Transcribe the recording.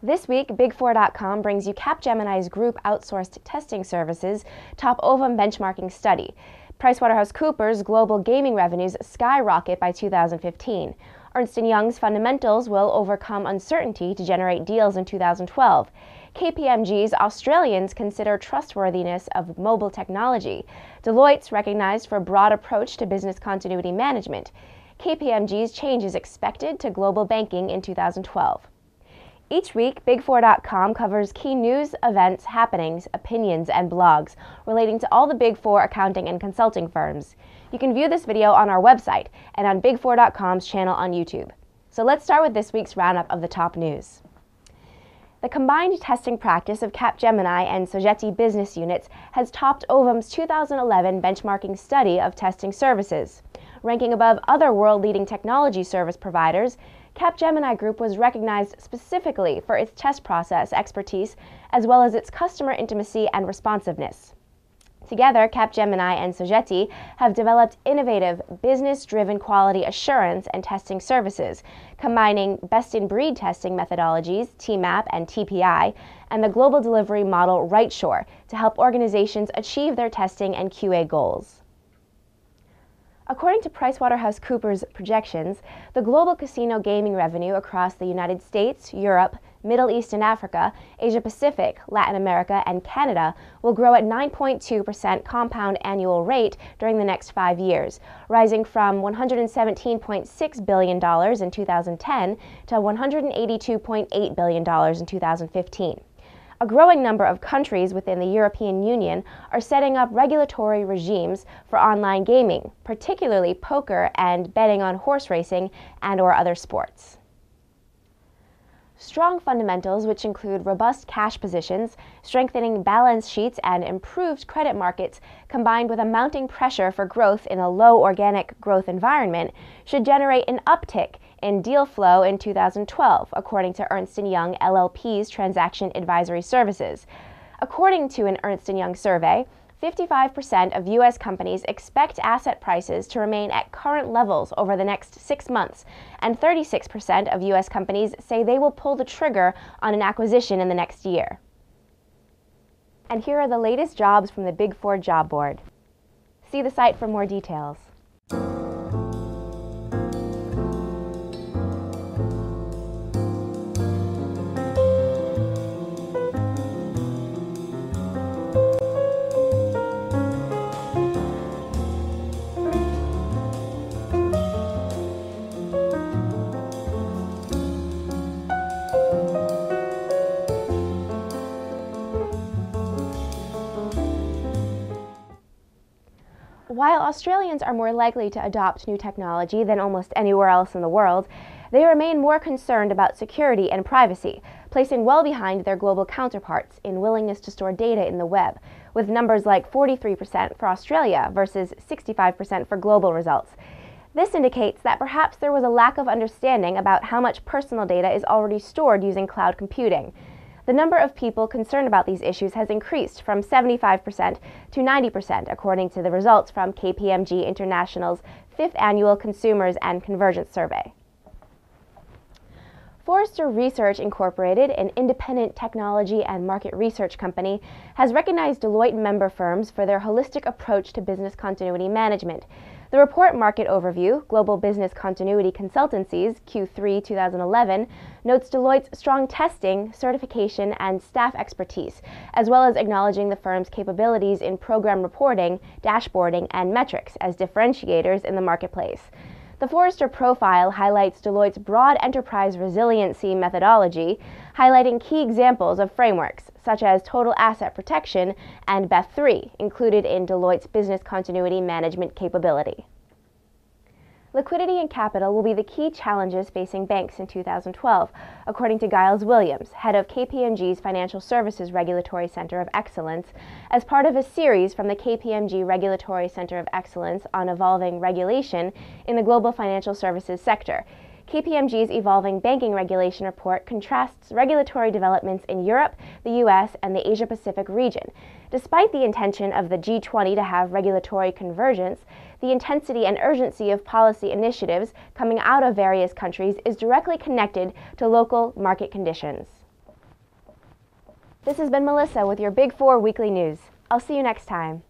This week, Big4.com brings you Capgemini's group outsourced testing services top OVM benchmarking study. PricewaterhouseCoopers' global gaming revenues skyrocket by 2015. Ernst & Young's fundamentals will overcome uncertainty to generate deals in 2012. KPMG's Australians consider trustworthiness of mobile technology. Deloitte's recognized for broad approach to business continuity management. KPMG's change is expected to global banking in 2012. Each week, Big4.com covers key news, events, happenings, opinions, and blogs relating to all the Big Four accounting and consulting firms. You can view this video on our website and on Big4.com's channel on YouTube. So let's start with this week's roundup of the top news. The combined testing practice of Capgemini and Sogeti business units has topped OVM's 2011 benchmarking study of testing services. Ranking above other world-leading technology service providers, Capgemini Group was recognized specifically for its test process expertise as well as its customer intimacy and responsiveness. Together, Capgemini and Sogeti have developed innovative, business-driven quality assurance and testing services, combining best-in-breed testing methodologies, TMAP and TPI, and the global delivery model RightShore to help organizations achieve their testing and QA goals. According to PricewaterhouseCoopers projections, the global casino gaming revenue across the United States, Europe, Middle East and Africa, Asia Pacific, Latin America, and Canada will grow at 9.2% compound annual rate during the next 5 years, rising from $117.6 billion in 2010 to $182.8 billion in 2015. A growing number of countries within the European Union are setting up regulatory regimes for online gaming, particularly poker and betting on horse racing and/or other sports. Strong fundamentals, which include robust cash positions, strengthening balance sheets, and improved credit markets, combined with a mounting pressure for growth in a low organic growth environment, should generate an uptick in deal flow in 2012, according to Ernst & Young LLP's Transaction Advisory Services. According to an Ernst & Young survey, 55% of U.S. companies expect asset prices to remain at current levels over the next 6 months, and 36% of U.S. companies say they will pull the trigger on an acquisition in the next year. And here are the latest jobs from the Big Four job board. See the site for more details. While Australians are more likely to adopt new technology than almost anywhere else in the world, they remain more concerned about security and privacy, placing well behind their global counterparts in willingness to store data in the web, with numbers like 43% for Australia versus 65% for global results. This indicates that perhaps there was a lack of understanding about how much personal data is already stored using cloud computing. The number of people concerned about these issues has increased from 75% to 90%, according to the results from KPMG International's 5th Annual Consumers and Convergence Survey. Forrester Research Incorporated, an independent technology and market research company, has recognized Deloitte member firms for their holistic approach to business continuity management. The report Market Overview, Global Business Continuity Consultancies, Q3 2011, notes Deloitte's strong testing, certification, and staff expertise, as well as acknowledging the firm's capabilities in program reporting, dashboarding, and metrics as differentiators in the marketplace. The Forrester profile highlights Deloitte's broad enterprise resiliency methodology, highlighting key examples of frameworks, such as Total Asset Protection and BEF3, included in Deloitte's business continuity management capability. Liquidity and capital will be the key challenges facing banks in 2012, according to Giles Williams, head of KPMG's Financial Services Regulatory Center of Excellence, as part of a series from the KPMG Regulatory Center of Excellence on evolving regulation in the global financial services sector. KPMG's Evolving Banking Regulation report contrasts regulatory developments in Europe, the U.S., and the Asia-Pacific region. Despite the intention of the G20 to have regulatory convergence, the intensity and urgency of policy initiatives coming out of various countries is directly connected to local market conditions. This has been Melissa with your Big Four Weekly News. I'll see you next time.